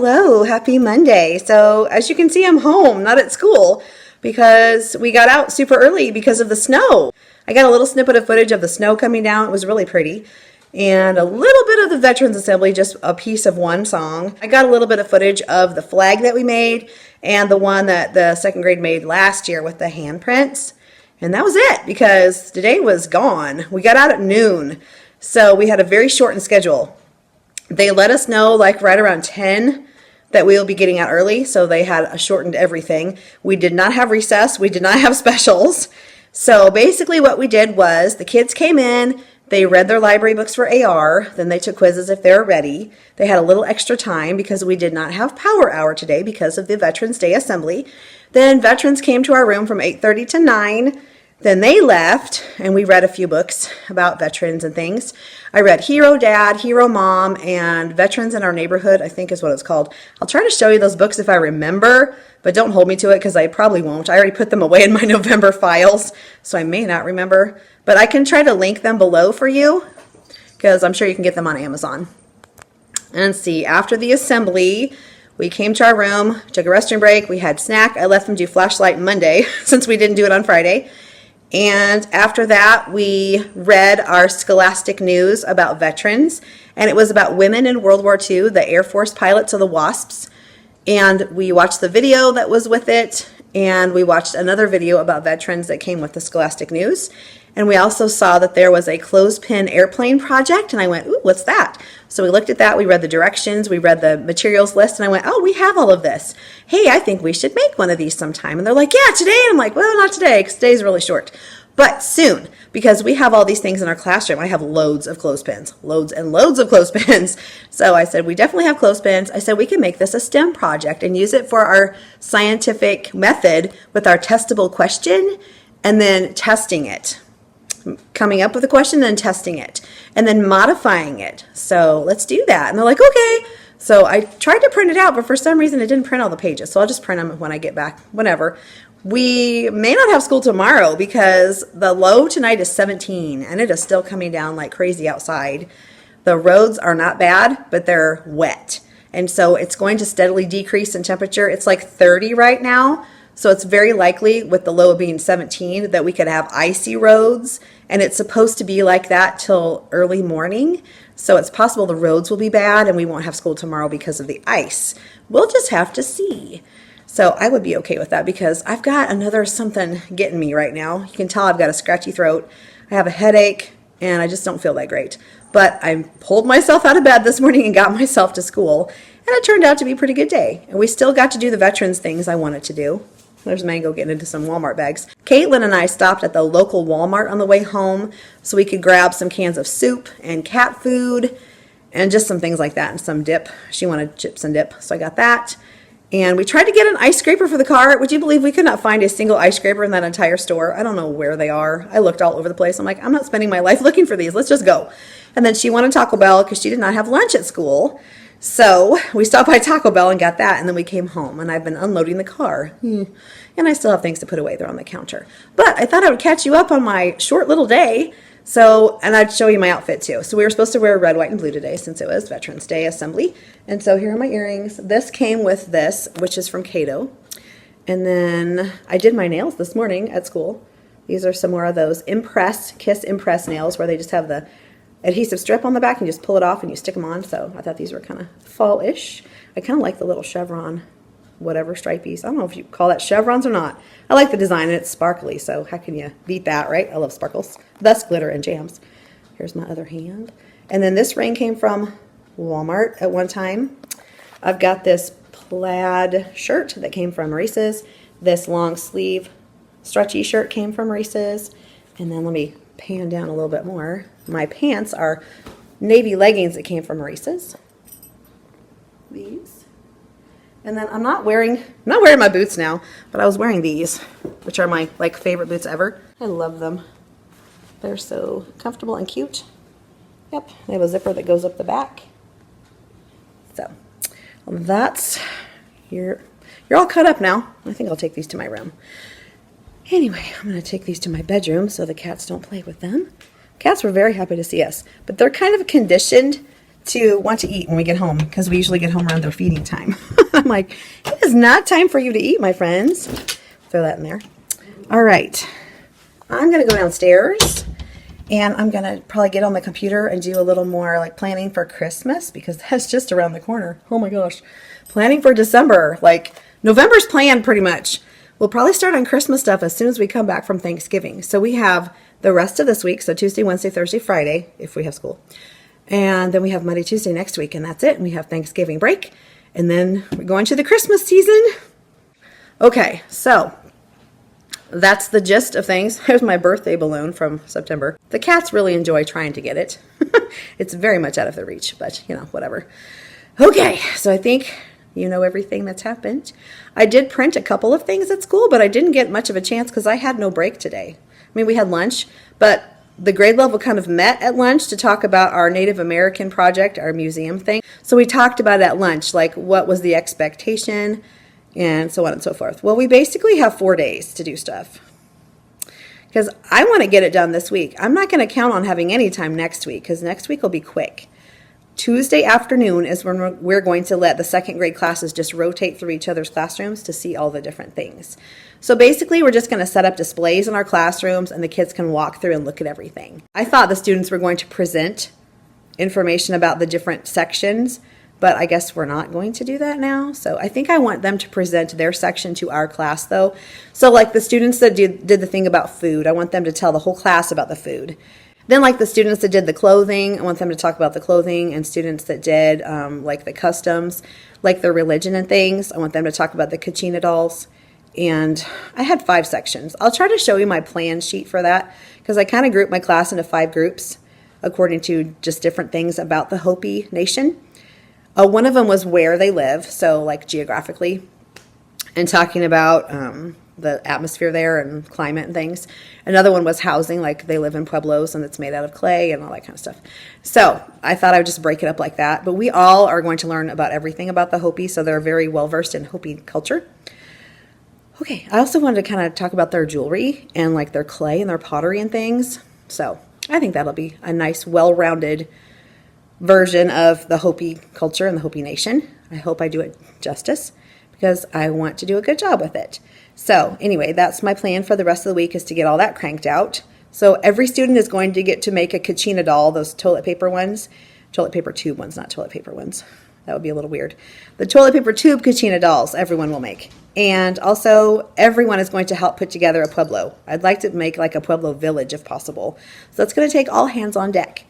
Hello, happy Monday. So as you can see, I'm home, not at school, because we got out super early because of the snow. I got a little snippet of footage of the snow coming down. It was really pretty. And a little bit of the Veterans Assembly, just a piece of one song. I got a little bit of footage of the flag that we made and the one that the second grade made last year with the handprints. And that was it, because today was gone. We got out at noon, so we had a very shortened schedule. They let us know like right around 10 that we will be getting out early, so they had a shortened everything. We did not have recess. We did not have specials. So basically what we did was the kids came in, they read their library books for AR, then they took quizzes if they were ready. They had a little extra time because we did not have power hour today because of the Veterans Day Assembly. Then veterans came to our room from 8:30 to 9. Then they left, and we read a few books about veterans and things. I read Hero Dad, Hero Mom, and Veterans in Our Neighborhood, I think is what it's called. I'll try to show you those books if I remember, but don't hold me to it because I probably won't. I already put them away in my November files, so I may not remember. But I can try to link them below for you because I'm sure you can get them on Amazon. And see, after the assembly, we came to our room, took a restroom break, we had snack. I let them do flashlight Monday since we didn't do it on Friday. And after that, we read our scholastic news about veterans, and it was about women in World War II, the Air Force pilots of the Wasps. And we watched the video that was with it, and we watched another video about veterans that came with the scholastic news. And we also saw that there was a clothespin airplane project, and I went, ooh, what's that? So we looked at that, we read the directions, we read the materials list, and I went, oh, we have all of this. Hey, I think we should make one of these sometime. And they're like, yeah, today? And I'm like, well, not today, because today's really short. But soon, because we have all these things in our classroom. I have loads of clothespins, loads and loads of clothespins. So I said, we definitely have clothespins. I said, we can make this a STEM project and use it for our scientific method with our testable question and then testing it. Coming up with a question, then testing it, and then modifying it. So let's do that. And they're like, okay. So I tried to print it out, but for some reason it didn't print all the pages. So I'll just print them when I get back, whenever. We may not have school tomorrow because the low tonight is 17, and it is still coming down like crazy outside. The roads are not bad, but they're wet. And so it's going to steadily decrease in temperature. It's like 30 right now. So it's very likely, with the low being 17, that we could have icy roads, and it's supposed to be like that till early morning. So it's possible the roads will be bad and we won't have school tomorrow because of the ice. We'll just have to see. So I would be okay with that because I've got another something getting me right now. You can tell I've got a scratchy throat. I have a headache, and I just don't feel that great. But I pulled myself out of bed this morning and got myself to school, and it turned out to be a pretty good day. And we still got to do the veterans things I wanted to do. There's Mango getting into some Walmart bags. Caitlin and I stopped at the local Walmart on the way home so we could grab some cans of soup and cat food and just some things like that and some dip. She wanted chips and dip, so I got that. And we tried to get an ice scraper for the car. Would you believe we could not find a single ice scraper in that entire store? I don't know where they are. I looked all over the place. I'm like, I'm not spending my life looking for these. Let's just go. And then she wanted Taco Bell because she did not have lunch at school. So we stopped by Taco Bell and got that, and then we came home, and I've been unloading the car. And I still have things to put away there on the counter. But I thought I would catch you up on my short little day, and I'd show you my outfit too. So we were supposed to wear red, white, and blue today since it was Veterans Day Assembly. And so here are my earrings. This came with this, which is from Cato. And then I did my nails this morning at school. These are some more of those Kiss Impress nails where they just have the adhesive strip on the back and you just pull it off and you stick them on. So I thought these were kind of fall-ish. I kind of like the little chevron, whatever, stripies. I don't know if you call that chevrons or not. I like the design, and it's sparkly, so how can you beat that, right? I love sparkles. Thus, glitter and jams. Here's my other hand. And then this ring came from Walmart at one time. I've got this plaid shirt that came from Teresa's. This long sleeve stretchy shirt came from Teresa's. And then let me pan down a little bit more. My pants are navy leggings that came from Teresa's. These. And then I'm not wearing my boots now, but I was wearing these, which are my favorite boots ever. I love them. They're so comfortable and cute. Yep, they have a zipper that goes up the back. So that's, you're all cut up now. I think I'll take these to my room. Anyway, I'm going to take these to my bedroom so the cats don't play with them. Cats were very happy to see us, but they're kind of conditioned to want to eat when we get home, because we usually get home around their feeding time. I'm like, it is not time for you to eat, my friends. Throw that in there. All right. I'm going to go downstairs, and I'm going to probably get on the computer and do a little more like planning for Christmas, because that's just around the corner. Oh my gosh. Planning for December. Like, November's planned pretty much. We'll probably start on Christmas stuff as soon as we come back from Thanksgiving. So we have the rest of this week, so Tuesday, Wednesday, Thursday, Friday, if we have school. And then we have Monday, Tuesday next week, and that's it. And we have Thanksgiving break. And then we're going to the Christmas season. Okay, so that's the gist of things. Here's my birthday balloon from September. The cats really enjoy trying to get it. It's very much out of their reach, but, you know, whatever. Okay, so I think you know everything that's happened. I did print a couple of things at school, but I didn't get much of a chance because I had no break today. I mean, we had lunch, but the grade level kind of met at lunch to talk about our Native American project, our museum thing. So we talked about it at lunch, like what was the expectation and so on and so forth. Well, we basically have 4 days to do stuff because I want to get it done this week. I'm not going to count on having any time next week because next week will be quick. Tuesday afternoon is when we're going to let the second grade classes just rotate through each other's classrooms to see all the different things. So basically, we're just going to set up displays in our classrooms and the kids can walk through and look at everything. I thought the students were going to present information about the different sections, but I guess we're not going to do that now. So I think I want them to present their section to our class though. So like the students that did the thing about food, I want them to tell the whole class about the food. Then like the students that did the clothing, I want them to talk about the clothing, and students that did like the customs, like their religion and things, I want them to talk about the ChaCha dolls. And I had 5 sections. I'll try to show you my plan sheet for that because I kind of grouped my class into 5 groups according to just different things about the Hopi Nation. One of them was where they live, so like geographically, and talking about the atmosphere there and climate and things. Another one was housing, like they live in pueblos and it's made out of clay and all that kind of stuff. So I thought I would just break it up like that. But we all are going to learn about everything about the Hopi, so they're very well versed in Hopi culture. Okay, I also wanted to kind of talk about their jewelry and like their clay and their pottery and things. So I think that'll be a nice, well-rounded version of the Hopi culture and the Hopi Nation. I hope I do it justice because I want to do a good job with it. So anyway, that's my plan for the rest of the week, is to get all that cranked out. So every student is going to get to make a ChaCha doll, those toilet paper ones. Toilet paper tube ones, not toilet paper ones. That would be a little weird. The toilet paper tube ChaCha dolls, everyone will make. And also, everyone is going to help put together a pueblo. I'd like to make like a pueblo village if possible. So that's going to take all hands on deck.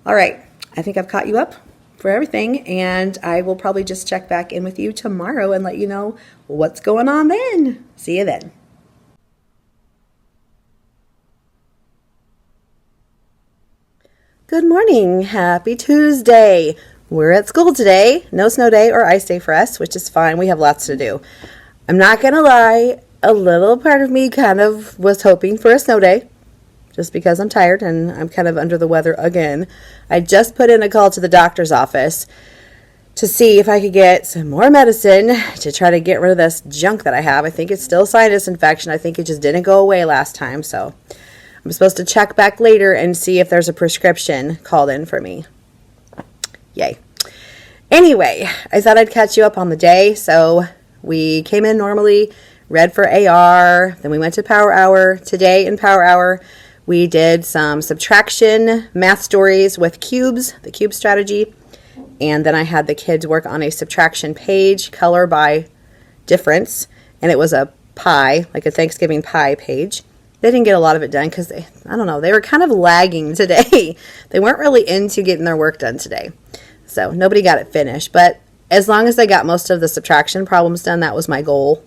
All right, I think I've caught you up for everything, and I will probably just check back in with you tomorrow and let you know what's going on then. See you then. Good morning. Happy Tuesday. We're at school today. No snow day or ice day for us, which is fine. We have lots to do. I'm not going to lie. A little part of me kind of was hoping for a snow day just because I'm tired and I'm kind of under the weather again. I just put in a call to the doctor's office to see if I could get some more medicine to try to get rid of this junk that I have. I think it's still sinus infection. I think it just didn't go away last time. So I'm supposed to check back later and see if there's a prescription called in for me. Yay. Anyway, I thought I'd catch you up on the day. So we came in normally, read for AR, then we went to Power Hour. Today in Power Hour, we did some subtraction math stories with cubes, the cube strategy, and then I had the kids work on a subtraction page, color by difference, and it was a pie, like a Thanksgiving pie page. They didn't get a lot of it done because they were kind of lagging today. They weren't really into getting their work done today, so nobody got it finished, but as long as they got most of the subtraction problems done, that was my goal.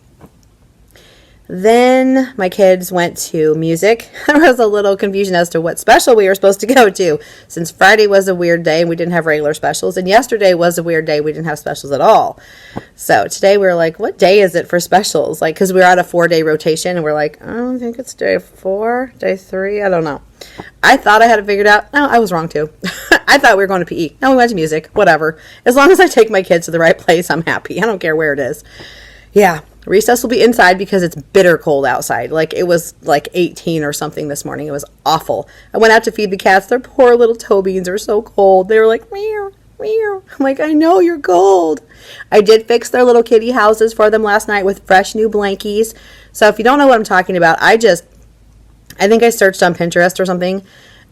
Then my kids went to music. There was a little confusion as to what special we were supposed to go to, since Friday was a weird day and we didn't have regular specials, and yesterday was a weird day, we didn't have specials at all. So today we were like, what day is it for specials? Like, because we were on a 4-day rotation, and we're like, I don't think it's day 4, day 3, I don't know. I thought I had it figured out. No, I was wrong too. I thought we were going to PE. No, we went to music, whatever. As long as I take my kids to the right place, I'm happy. I don't care where it is. Yeah. Recess will be inside because it's bitter cold outside. Like, it was like 18 or something this morning. It was awful. I went out to feed the cats. Their poor little toe beans are so cold. They were like, meow, I'm like, I know you're cold. I did fix their little kitty houses for them last night with fresh new blankies. So if you don't know what I'm talking about, I think I searched on Pinterest or something,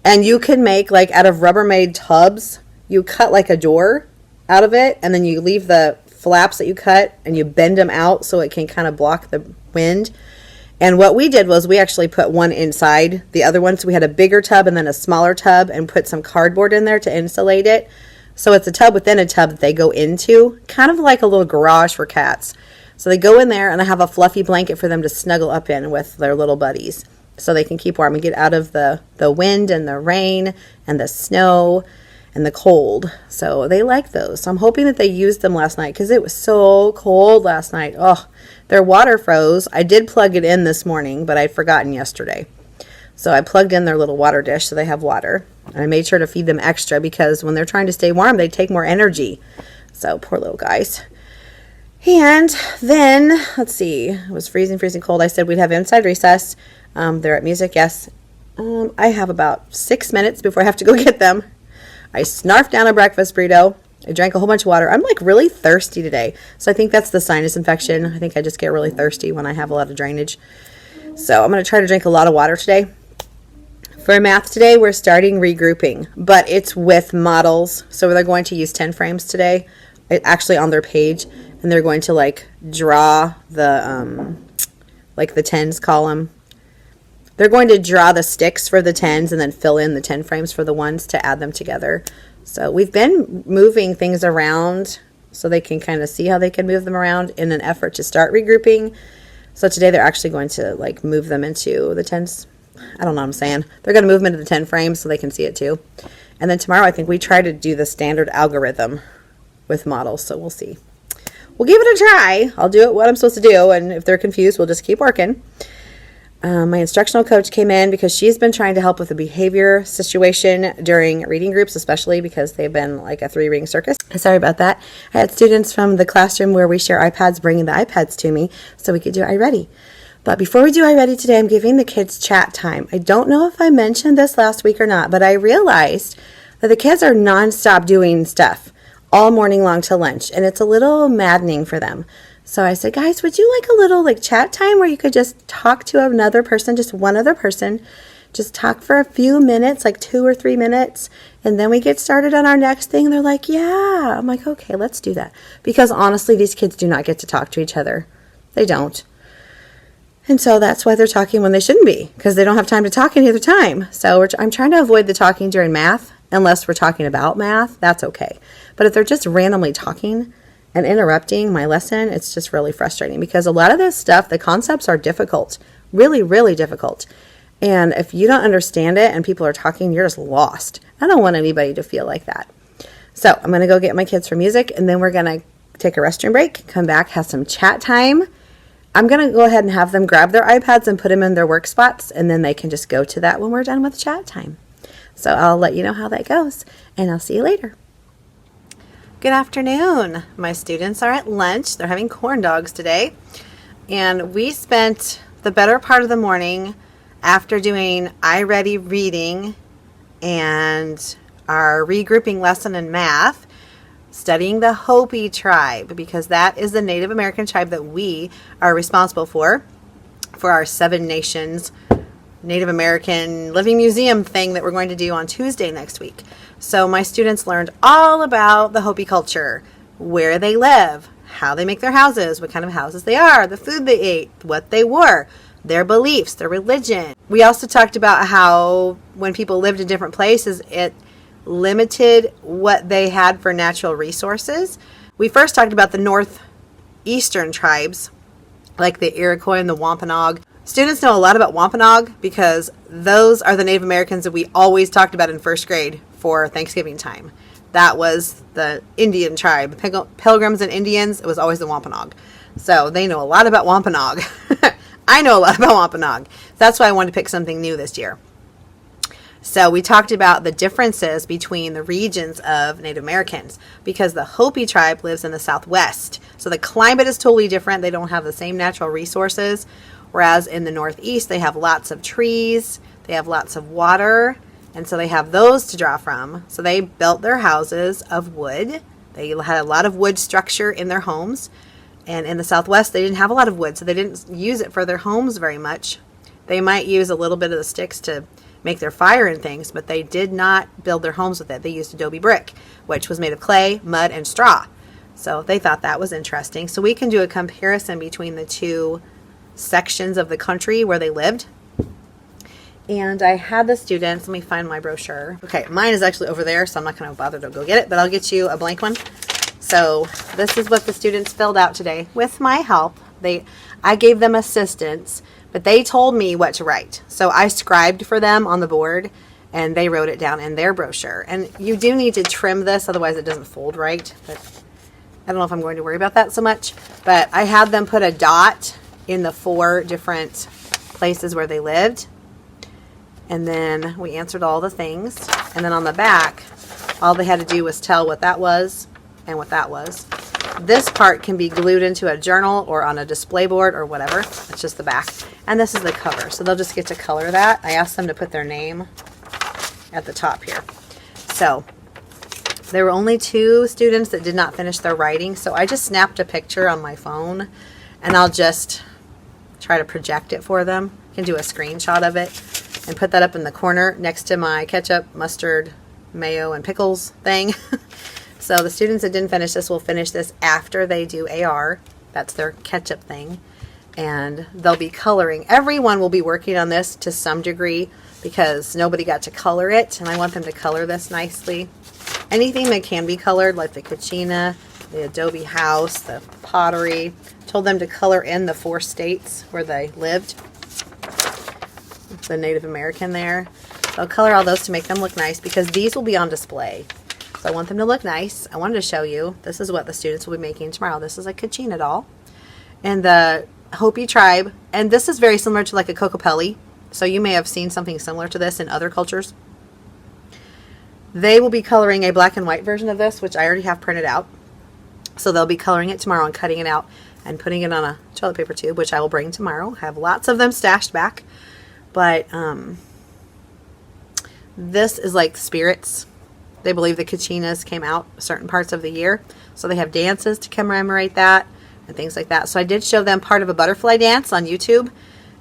and you can make, like, out of Rubbermaid tubs, you cut like a door out of it, and then you leave the flaps that you cut and you bend them out so it can kind of block the wind. And what we did was we actually put one inside the other one. So we had a bigger tub and then a smaller tub and put some cardboard in there to insulate it. So it's a tub within a tub that they go into, kind of like a little garage for cats. So they go in there, and I have a fluffy blanket for them to snuggle up in with their little buddies so they can keep warm and get out of the wind and the rain and the snow and the cold. So they like those. So I'm hoping that they used them last night because it was so cold last night. Oh, their water froze. I did plug it in this morning, but I'd forgotten yesterday. So I plugged in their little water dish so they have water. And I made sure to feed them extra because when they're trying to stay warm, they take more energy. So poor little guys. And then, let's see, it was freezing cold. I said we'd have inside recess. They're at music, yes. I have about 6 minutes before I have to go get them. I snarfed down a breakfast burrito. I drank a whole bunch of water. I'm like really thirsty today. So I think that's the sinus infection. I think I just get really thirsty when I have a lot of drainage. So I'm going to try to drink a lot of water today. For math today, we're starting regrouping, but it's with models. So they're going to use 10 frames today, actually on their page, and they're going to like draw the, like the tens column. They're going to draw the sticks for the tens and then fill in the 10 frames for the ones to add them together. So we've been moving things around so they can kind of see how they can move them around in an effort to start regrouping. So today they're actually going to like move them into the tens. I don't know what I'm saying. They're going to move them into the 10 frames so they can see it too. And then tomorrow I think we try to do the standard algorithm with models. So we'll see. We'll give it a try. I'll do it what I'm supposed to do. And if they're confused, we'll just keep working. My instructional coach came in because she's been trying to help with the behavior situation during reading groups, especially because they've been like a 3-ring circus. Sorry about that. I had students from the classroom where we share iPads bringing the iPads to me so we could do iReady. But before we do iReady today, I'm giving the kids chat time. I don't know if I mentioned this last week or not, but I realized that the kids are nonstop doing stuff all morning long till lunch, and it's a little maddening for them. So I said, guys, would you like a little like chat time where you could just talk to another person, just one other person, just talk for a few minutes, like 2 or 3 minutes, and then we get started on our next thing? And they're like, yeah. I'm like, okay, let's do that. Because honestly, these kids do not get to talk to each other. They don't. And so that's why they're talking when they shouldn't be, because they don't have time to talk any other time. So I'm trying to avoid the talking during math, unless we're talking about math. That's okay. But if they're just randomly talking and interrupting my lesson, it's just really frustrating because a lot of this stuff, the concepts are difficult, really, really difficult. And if you don't understand it and people are talking, you're just lost. I don't want anybody to feel like that. So I'm going to go get my kids for music, and then we're going to take a restroom break, come back, have some chat time. I'm going to go ahead and have them grab their iPads and put them in their work spots, and then they can just go to that when we're done with chat time. So I'll let you know how that goes, and I'll see you later. Good afternoon. My students are at lunch. They're having corn dogs today, and we spent the better part of the morning after doing iReady reading and our regrouping lesson in math, studying the Hopi tribe, because that is the Native American tribe that we are responsible for our 7 Nations Native American Living Museum thing that we're going to do on Tuesday next week. So my students learned all about the Hopi culture, where they live, how they make their houses, what kind of houses they are, the food they ate, what they wore, their beliefs, their religion. We also talked about how when people lived in different places, it limited what they had for natural resources. We first talked about the northeastern tribes, like the Iroquois and the Wampanoag. Students know a lot about Wampanoag because those are the Native Americans that we always talked about in first grade for Thanksgiving time. That was the Indian tribe. Pilgrims and Indians, it was always the Wampanoag. So they know a lot about Wampanoag. I know a lot about Wampanoag. That's why I wanted to pick something new this year. So we talked about the differences between the regions of Native Americans because the Hopi tribe lives in the Southwest. So the climate is totally different. They don't have the same natural resources. Whereas in the Northeast, they have lots of trees, they have lots of water, And so they have those to draw from. So they built their houses of wood. They had a lot of wood structure in their homes. And in the Southwest, they didn't have a lot of wood, so they didn't use it for their homes very much. They might use a little bit of the sticks to make their fire and things, but they did not build their homes with it. They used adobe brick, which was made of clay, mud, and straw. So they thought that was interesting. So we can do a comparison between the two sections of the country where they lived. And I had the students, let me find my brochure. Okay, mine is actually over there, so I'm not going to bother to go get it, but I'll get you a blank one. So this is what the students filled out today with my help. I gave them assistance, but they told me what to write. So I scribed for them on the board, and they wrote it down in their brochure. And you do need to trim this, otherwise it doesn't fold right. But I don't know if I'm going to worry about that so much. But I had them put a dot in the 4 different places where they lived. And then we answered all the things. And then on the back, all they had to do was tell what that was and what that was. This part can be glued into a journal or on a display board or whatever. It's just the back. And this is the cover. So they'll just get to color that. I asked them to put their name at the top here. So there were only 2 students that did not finish their writing. So I just snapped a picture on my phone and I'll just try to project it for them. I can do a screenshot of it and put that up in the corner next to my ketchup, mustard, mayo, and pickles thing. So the students that didn't finish this will finish this after they do AR. That's their ketchup thing. And they'll be coloring. Everyone will be working on this to some degree because nobody got to color it. And I want them to color this nicely. Anything that can be colored, like the cucina, the adobe house, the pottery. Told them to color in the 4 states where they lived. The Native American there. So I'll color all those to make them look nice because these will be on display. So I want them to look nice. I wanted to show you. This is what the students will be making tomorrow. This is a Kachina doll. And the Hopi tribe. And this is very similar to like a Kokopelli. So you may have seen something similar to this in other cultures. They will be coloring a black and white version of this, which I already have printed out. So they'll be coloring it tomorrow and cutting it out and putting it on a toilet paper tube, which I will bring tomorrow. I have lots of them stashed back. But this is like spirits. They believe the Kachinas came out certain parts of the year. So they have dances to commemorate that and things like that. So I did show them part of a butterfly dance on YouTube.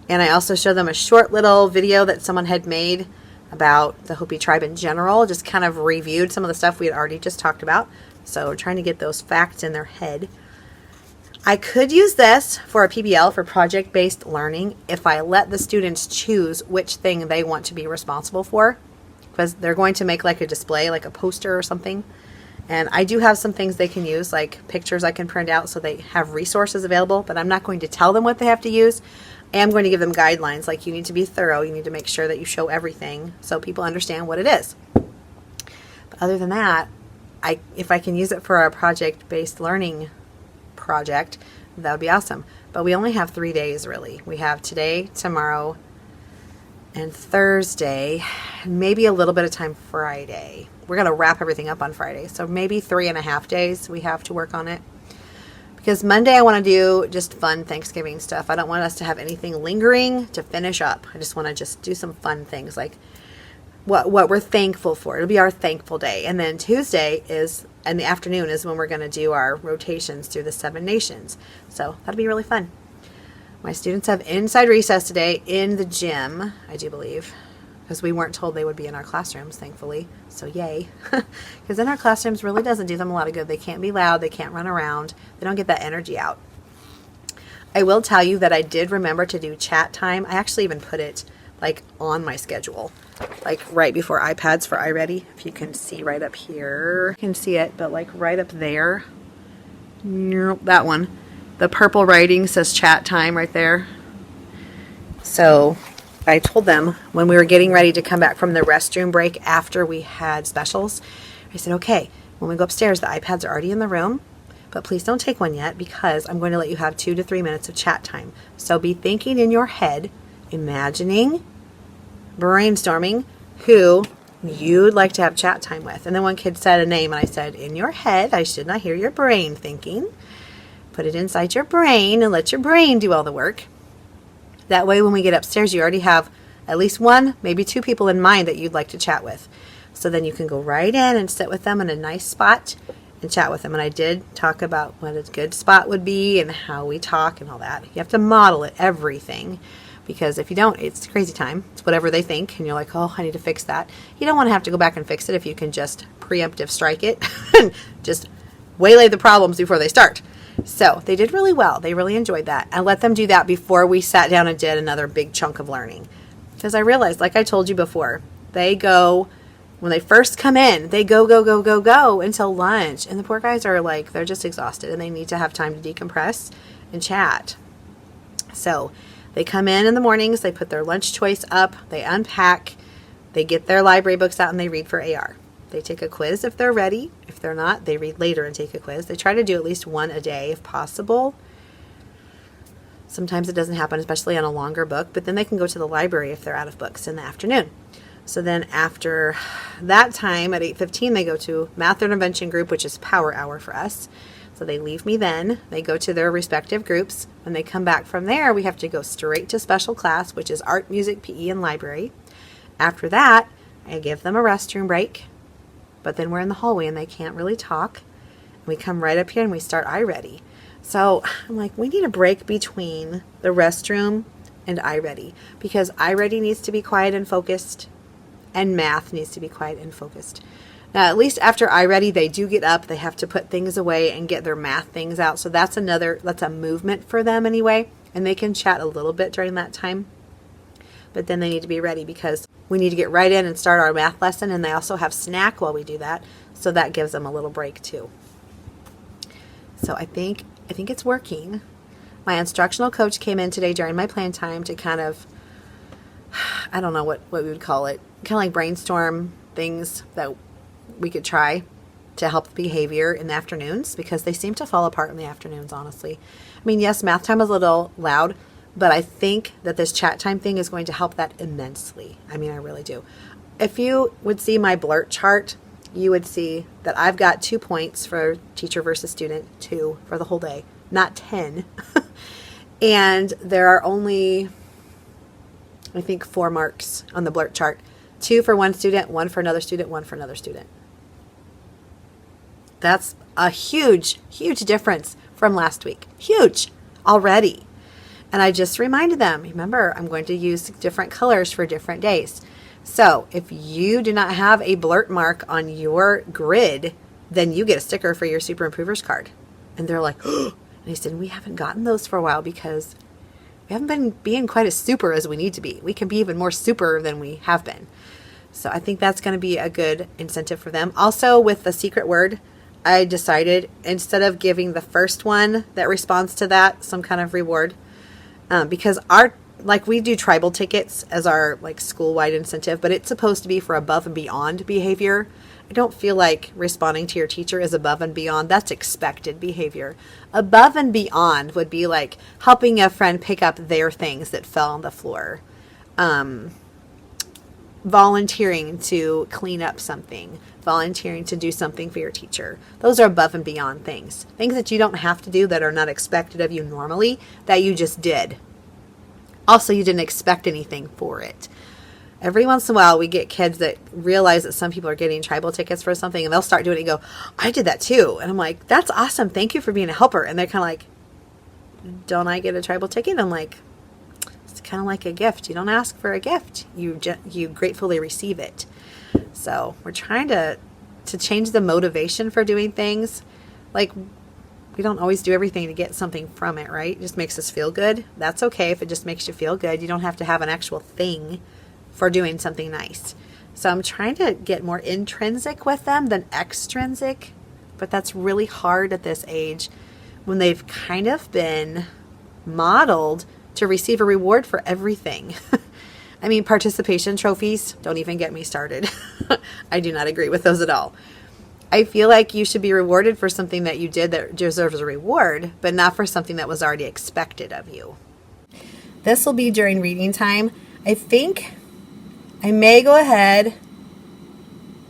And I also showed them a short little video that someone had made about the Hopi tribe in general. Just kind of reviewed some of the stuff we had already just talked about. So we're trying to get those facts in their head. I could use this for a PBL for project-based learning if I let the students choose which thing they want to be responsible for. Because they're going to make like a display, like a poster or something. And I do have some things they can use, like pictures I can print out so they have resources available, but I'm not going to tell them what they have to use. I am going to give them guidelines, like you need to be thorough, you need to make sure that you show everything so people understand what it is. But other than that, if I can use it for a project-based learning project, that would be awesome. But we only have 3 days really. We have today, tomorrow, and Thursday, and maybe a little bit of time Friday. We're going to wrap everything up on Friday. So maybe 3.5 days we have to work on it. Because Monday I want to do just fun Thanksgiving stuff. I don't want us to have anything lingering to finish up. I just want to just do some fun things like what we're thankful for. It'll be our thankful day. And then Tuesday is, in the afternoon, is when we're going to do our rotations through the 7 nations. So that'll be really fun. My students have inside recess today in the gym, I do believe, because we weren't told they would be in our classrooms, thankfully. So yay. Because in our classrooms really doesn't do them a lot of good. They can't be loud. They can't run around. They don't get that energy out. I will tell you that I did remember to do chat time. I actually even put it like on my schedule, like right before iPads for iReady. If you can see right up here, you can see it, but like right up there, that one. The purple writing says chat time right there. So I told them when we were getting ready to come back from the restroom break after we had specials, I said, okay, when we go upstairs, the iPads are already in the room, but please don't take one yet because I'm going to let you have 2 to 3 minutes of chat time. So be thinking in your head, imagining, brainstorming who you'd like to have chat time with. And then one kid said a name and I said, in your head, I should not hear your brain thinking. Put it inside your brain and let your brain do all the work. That way when we get upstairs, you already have at least one, maybe two people in mind that you'd like to chat with. So then you can go right in and sit with them in a nice spot and chat with them. And I did talk about what a good spot would be and how we talk and all that. You have to model it, everything, because if you don't, it's crazy time. It's whatever they think, and you're like, oh, I need to fix that. You don't want to have to go back and fix it if you can just preemptive strike it and just waylay the problems before they start. So they did really well. They really enjoyed that. I let them do that before we sat down and did another big chunk of learning. Because I realized, like I told you before, they go, when they first come in, they go until lunch. And the poor guys are like, they're just exhausted and they need to have time to decompress and chat. So they come in the mornings, they put their lunch choice up, they unpack, they get their library books out and they read for AR. They take a quiz if they're ready. If they're not, they read later and take a quiz. They try to do at least one a day if possible. Sometimes it doesn't happen, especially on a longer book, but then they can go to the library if they're out of books in the afternoon. So then after that time at 8:15, they go to Math Intervention Group, which is power hour for us. So they leave me then. They go to their respective groups. When they come back from there, we have to go straight to special class, which is art, music, PE, and library. After that, I give them a restroom break. But then we're in the hallway and they can't really talk. We come right up here and we start iReady. So I'm like, we need a break between the restroom and iReady, because iReady needs to be quiet and focused and math needs to be quiet and focused. Now, at least after iReady, they do get up. They have to put things away and get their math things out. So that's a movement for them anyway. And they can chat a little bit during that time. But then they need to be ready because we need to get right in and start our math lesson. And they also have snack while we do that. So that gives them a little break too. So I think it's working. My instructional coach came in today during my plan time to kind of, I don't know what we would call it, kind of like brainstorm things that we could try to help the behavior in the afternoons, because they seem to fall apart in the afternoons, honestly. I mean, yes, math time is a little loud, but I think that this chat time thing is going to help that immensely. I mean, I really do. If you would see my blurt chart, you would see that I've got 2 points for teacher versus student, 2 for the whole day, not 10. And there are only, I think, 4 marks on the blurt chart. 2 for one student, 1 for another student, 1 for another student. That's a huge, huge difference from last week. Huge already. And I just reminded them, remember, I'm going to use different colors for different days. So if you do not have a blurt mark on your grid, then you get a sticker for your Super Improvers card. And they're like, oh. And I said, we haven't gotten those for a while because we haven't been being quite as super as we need to be. We can be even more super than we have been. So I think that's going to be a good incentive for them. Also, with the secret word, I decided instead of giving the first one that responds to that some kind of reward, because we do tribal tickets as our school-wide incentive, but it's supposed to be for above and beyond behavior. I don't feel like responding to your teacher is above and beyond. That's expected behavior. Above and beyond would be like helping a friend pick up their things that fell on the floor. Volunteering to clean up something. Volunteering to do something for your teacher. Those are above and beyond things. Things that you don't have to do, that are not expected of you normally, that you just did. Also, you didn't expect anything for it. Every once in a while, we get kids that realize that some people are getting tribal tickets for something, and they'll start doing it and go, I did that too. And I'm like, that's awesome. Thank you for being a helper. And they're kind of like, don't I get a tribal ticket? I'm like, it's kind of like a gift. You don't ask for a gift. You gratefully receive it. So we're trying to change the motivation for doing things. Like, we don't always do everything to get something from it, right? It just makes us feel good. That's okay if it just makes you feel good. You don't have to have an actual thing for doing something nice. So I'm trying to get more intrinsic with them than extrinsic, but that's really hard at this age when they've kind of been modeled to receive a reward for everything. I mean, participation trophies, don't even get me started. I do not agree with those at all. I feel like you should be rewarded for something that you did that deserves a reward, but not for something that was already expected of you. This will be during reading time. I think I may go ahead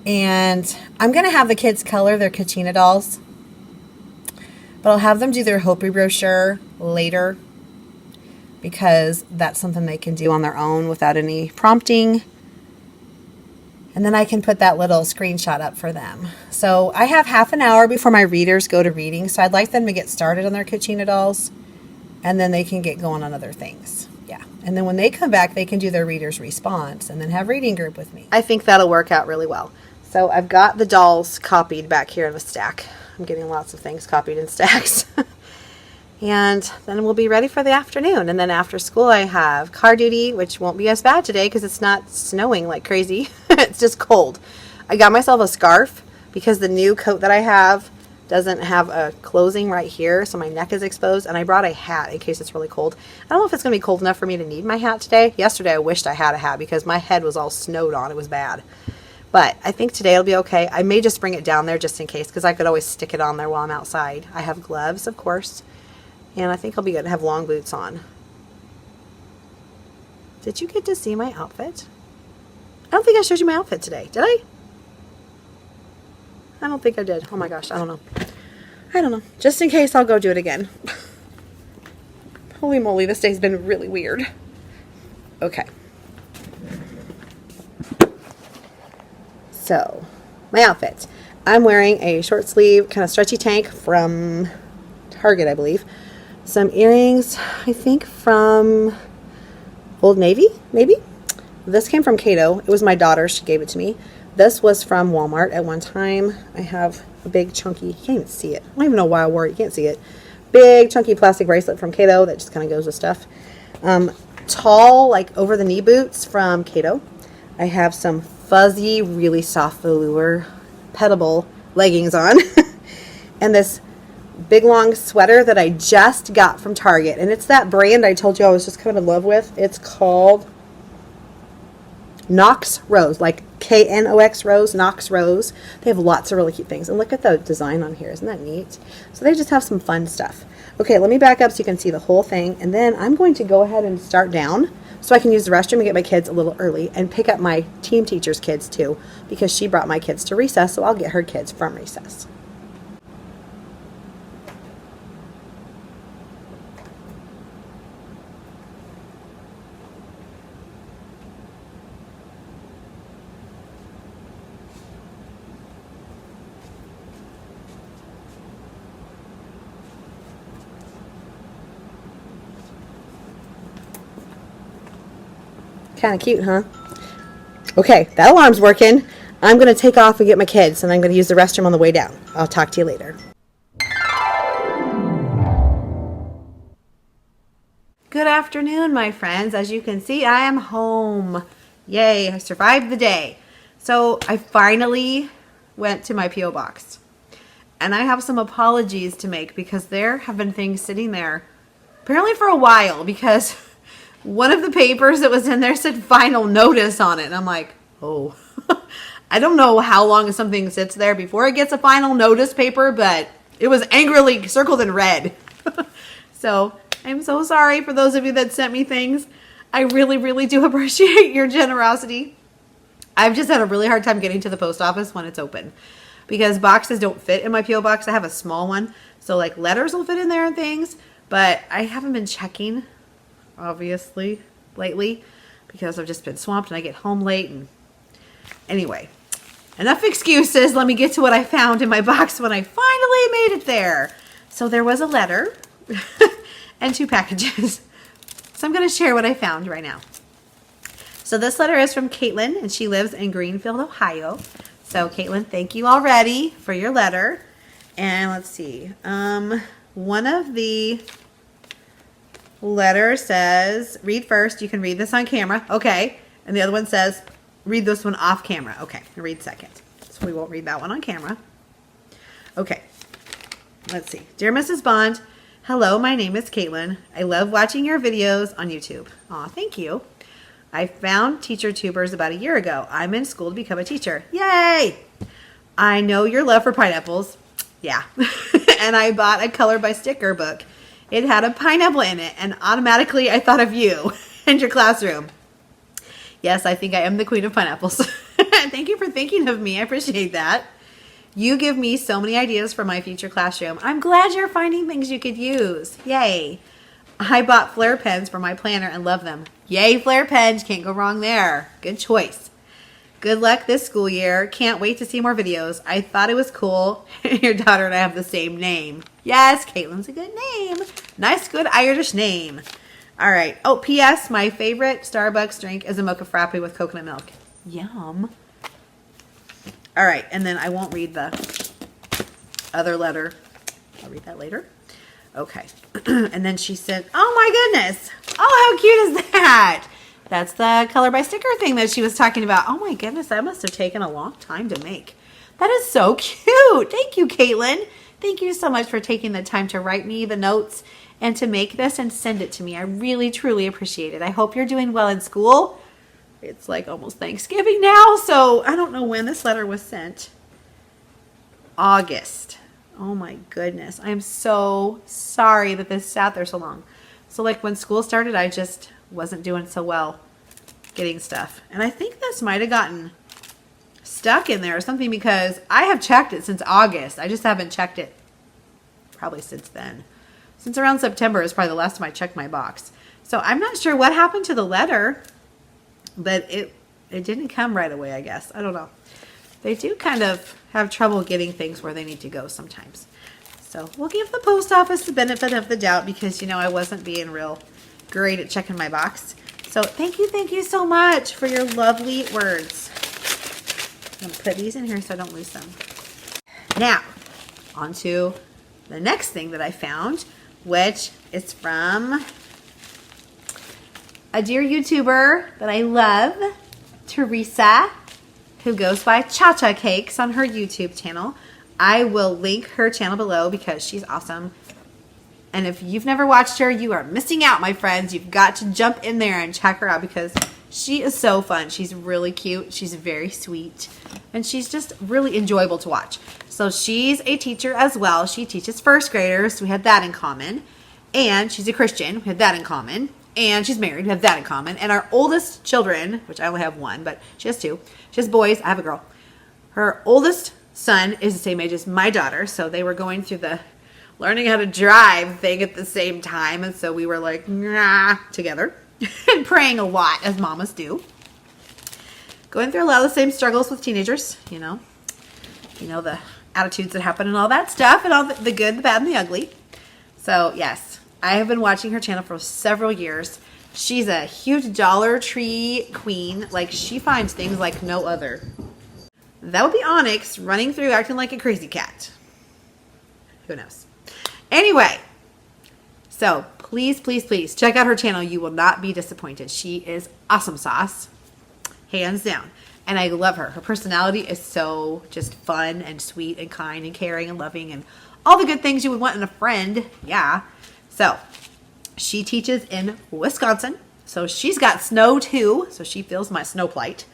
and I'm going to have the kids color their Kachina dolls, but I'll have them do their Hopi brochure later. because that's something they can do on their own without any prompting. And then I can put that little screenshot up for them. So I have half an hour before my readers go to reading. So I'd like them to get started on their Cucina dolls, and then they can get going on other things. Yeah. And then when they come back, they can do their reader's response and then have reading group with me. I think that'll work out really well. So I've got the dolls copied back here in a stack. I'm getting lots of things copied in stacks. And then we'll be ready for the afternoon. And then after school, I have car duty, which won't be as bad today because it's not snowing like crazy. It's just cold. I got myself a scarf because the new coat that I have doesn't have a closing right here, so my neck is exposed. And I brought a hat in case it's really cold. I don't know if it's going to be cold enough for me to need my hat today. Yesterday, I wished I had a hat because my head was all snowed on. It was bad. But I think today it'll be okay. I may just bring it down there just in case because I could always stick it on there while I'm outside. I have gloves, of course. And I think I'll be good to have long boots on. Did you get to see my outfit? I don't think I showed you my outfit today. Did I? I don't think I did. Oh my gosh, I don't know. I don't know. Just in case, I'll go do it again. Holy moly, this day's been really weird. Okay. So, my outfit. I'm wearing a short sleeve, kind of stretchy tank from Target, I believe. Some earrings, I think from Old Navy, maybe? This came from Cato. It was my daughter. She gave it to me. This was from Walmart at one time. I have a big chunky, you can't even see it. I don't even know why I wore it. You can't see it. Big chunky plastic bracelet from Cato that just kind of goes with stuff. Tall, like over the knee boots from Cato. I have some fuzzy, really soft velour petable leggings on. And this big long sweater that I just got from Target, and it's that brand I told you I was just kind of in love with. It's called Knox Rose, like Knox Rose, Knox Rose. They have lots of really cute things, and look at the design on here. Isn't that neat? So they just have some fun stuff. Okay, let me back up so you can see the whole thing, and then I'm going to go ahead and start down so I can use the restroom and get my kids a little early and pick up my team teacher's kids too, because she brought my kids to recess, so I'll get her kids from recess. Kind of cute, huh? Okay, that alarm's working. I'm going to take off and get my kids, and I'm going to use the restroom on the way down. I'll talk to you later. Good afternoon, my friends. As you can see, I am home. Yay, I survived the day. So I finally went to my P.O. box. And I have some apologies to make because there have been things sitting there apparently for a while, because one of the papers that was in there said final notice on it. And I'm like, oh, I don't know how long something sits there before it gets a final notice paper, but it was angrily circled in red. So I'm so sorry for those of you that sent me things. I really, really do appreciate your generosity. I've just had a really hard time getting to the post office when it's open because boxes don't fit in my P.O. box. I have a small one. So like letters will fit in there and things, but I haven't been checking, obviously, lately, because I've just been swamped and I get home late. And anyway, enough excuses. Let me get to what I found in my box when I finally made it there. So there was a letter and 2 packages. So I'm going to share what I found right now. So this letter is from Caitlin, and she lives in Greenfield, Ohio. So Caitlin, thank you already for your letter. And let's see. One of the letter says, read first. You can read this on camera. Okay. And the other one says, read this one off camera. Okay. I'll read second. So we won't read that one on camera. Okay. Let's see. Dear Mrs. Bond, hello, my name is Caitlin. I love watching your videos on YouTube. Aw, thank you. I found Teacher Tubers about a year ago. I'm in school to become a teacher. Yay! I know your love for pineapples. Yeah. And I bought a Color by Sticker book. It had a pineapple in it, and automatically I thought of you and your classroom. Yes, I think I am the queen of pineapples. Thank you for thinking of me. I appreciate that. You give me so many ideas for my future classroom. I'm glad you're finding things you could use. Yay. I bought Flair pens for my planner and love them. Yay, Flair pens. Can't go wrong there. Good choice. Good luck this school year. Can't wait to see more videos. I thought it was cool. Your daughter and I have the same name. Yes, Caitlin's a good name. Nice, good Irish name. All right. Oh, P.S. My favorite Starbucks drink is a mocha frappe with coconut milk. Yum. All right. And then I won't read the other letter. I'll read that later. Okay. And then she said, oh my goodness. Oh, how cute is that? That's the color by sticker thing that she was talking about. Oh my goodness, that must have taken a long time to make. That is so cute. Thank you, Caitlin. Thank you so much for taking the time to write me the notes and to make this and send it to me. I really, truly appreciate it. I hope you're doing well in school. It's like almost Thanksgiving now, so I don't know when this letter was sent. August. Oh my goodness. I'm so sorry that this sat there so long. So like when school started, I just wasn't doing so well getting stuff. And I think this might have gotten stuck in there or something because I have checked it since August. I just haven't checked it probably since then. Since around September is probably the last time I checked my box. So I'm not sure what happened to the letter, but it didn't come right away, I guess. I don't know. They do kind of have trouble getting things where they need to go sometimes. So we'll give the post office the benefit of the doubt because, you know, I wasn't being real great at checking my box. So thank you so much for your lovely words. I'm going to put these in here so I don't lose them. Now, on to the next thing that I found, which is from a dear YouTuber that I love, Teresa, who goes by ChaCha Cakes on her YouTube channel. I will link her channel below because she's awesome. And if you've never watched her, you are missing out, my friends. You've got to jump in there and check her out because she is so fun. She's really cute. She's very sweet. And she's just really enjoyable to watch. So she's a teacher as well. She teaches first graders. So we have that in common. And she's a Christian. We have that in common. And she's married. We have that in common. And our oldest children, which I only have one, but she has two. She has boys. I have a girl. Her oldest son is the same age as my daughter. So they were going through the learning how to drive thing at the same time. And so we were like, nah, together and praying a lot as mamas do. Going through a lot of the same struggles with teenagers, you know, the attitudes that happen and all that stuff and all the good, the bad, and the ugly. So yes, I have been watching her channel for several years. She's a huge Dollar Tree queen. Like she finds things like no other. That would be Onyx running through acting like a crazy cat. Who knows? Anyway, so please, please, please check out her channel. You will not be disappointed. She is awesome sauce, hands down. And I love her. Her personality is so just fun and sweet and kind and caring and loving and all the good things you would want in a friend. Yeah. So she teaches in Wisconsin. So she's got snow too. So she feels my snow plight.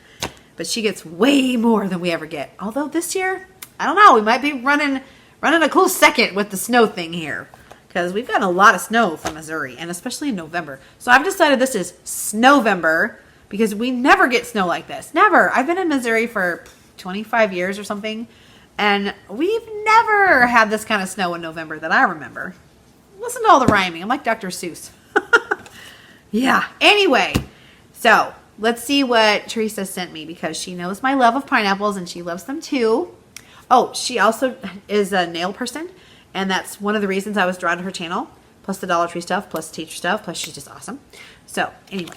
But she gets way more than we ever get. Although this year, I don't know, we might be running a close second with the snow thing here because we've gotten a lot of snow from Missouri and especially in November. So I've decided this is Snow-vember because we never get snow like this. Never. I've been in Missouri for 25 years or something and we've never had this kind of snow in November that I remember. Listen to all the rhyming. I'm like Dr. Seuss. Yeah. Anyway, so let's see what Teresa sent me because she knows my love of pineapples and she loves them too. Oh, she also is a nail person, and that's one of the reasons I was drawn to her channel, plus the Dollar Tree stuff, plus teacher stuff, plus she's just awesome. So, anyway,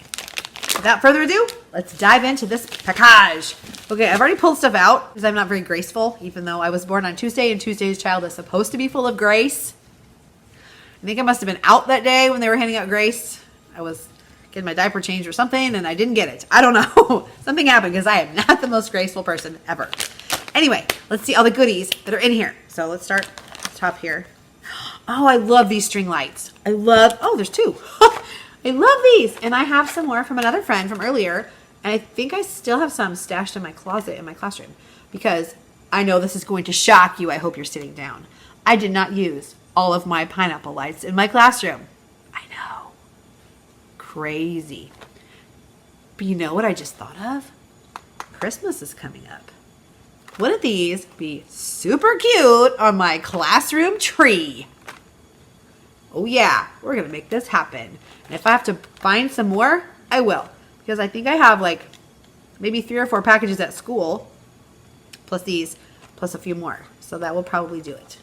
without further ado, let's dive into this package. Okay, I've already pulled stuff out because I'm not very graceful, even though I was born on Tuesday, and Tuesday's child is supposed to be full of grace. I think I must have been out that day when they were handing out grace. I was getting my diaper changed or something, and I didn't get it. I don't know. Something happened because I am not the most graceful person ever. Anyway, let's see all the goodies that are in here. So let's start at the top here. Oh, I love these string lights. Oh, there's two. I love these. And I have some more from another friend from earlier. And I think I still have some stashed in my closet in my classroom because I know this is going to shock you. I hope you're sitting down. I did not use all of my pineapple lights in my classroom. I know. Crazy. But you know what I just thought of? Christmas is coming up. Wouldn't these be super cute on my classroom tree? Oh yeah, we're going to make this happen. And if I have to find some more, I will. Because I think I have like maybe 3 or 4 packages at school, plus these, plus a few more. So that will probably do it.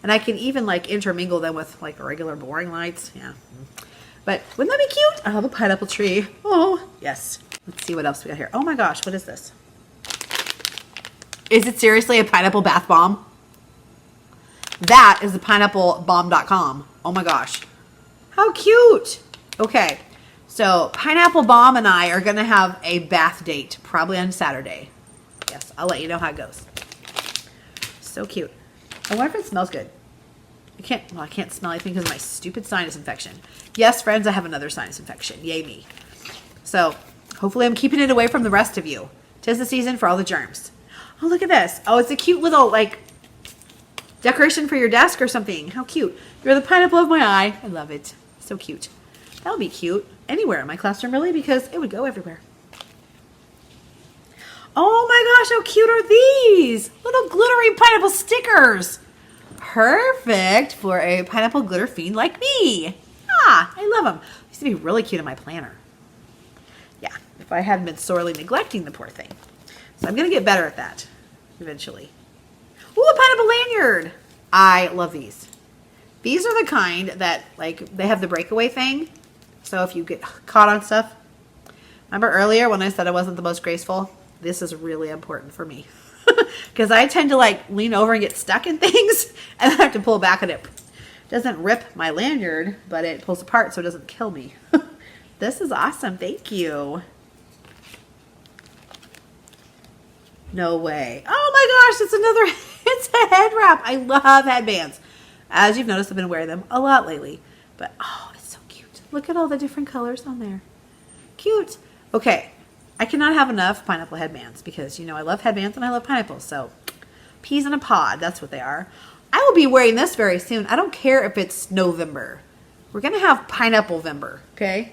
And I can even like intermingle them with like regular boring lights. Yeah. But wouldn't that be cute? I have a pineapple tree. Oh, yes. Let's see what else we got here. Oh my gosh, what is this? Is it seriously a pineapple bath bomb? That is the pineapplebomb.com. Oh my gosh. How cute. Okay. So Pineapple Bomb and I are going to have a bath date probably on Saturday. Yes, I'll let you know how it goes. So cute. I wonder if it smells good. I can't smell anything because of my stupid sinus infection. Yes, friends, I have another sinus infection. Yay me. So hopefully I'm keeping it away from the rest of you. 'Tis the season for all the germs. Oh, look at this. Oh, it's a cute little like decoration for your desk or something. How cute. You're the pineapple of my eye. I love it. So cute. That would be cute anywhere in my classroom, really, because it would go everywhere. Oh my gosh, how cute are these? Little glittery pineapple stickers. Perfect for a pineapple glitter fiend like me. Ah, I love them. They used to be really cute in my planner. Yeah, if I hadn't been sorely neglecting the poor thing. So I'm going to get better at that eventually. Ooh, a pineapple lanyard. I love these. These are the kind that, like, they have the breakaway thing. So if you get caught on stuff. Remember earlier when I said I wasn't the most graceful? This is really important for me. Because I tend to, like, lean over and get stuck in things. And I have to pull back and it doesn't rip my lanyard, but it pulls apart so it doesn't kill me. This is awesome. Thank you. No way. Oh my gosh, it's another, it's a head wrap. I love headbands. As you've noticed, I've been wearing them a lot lately. But, oh, it's so cute. Look at all the different colors on there. Cute. Okay, I cannot have enough pineapple headbands because, you know, I love headbands and I love pineapples. So, peas in a pod, that's what they are. I will be wearing this very soon. I don't care if it's Snow-vember. We're going to have Pineapple-vember, okay?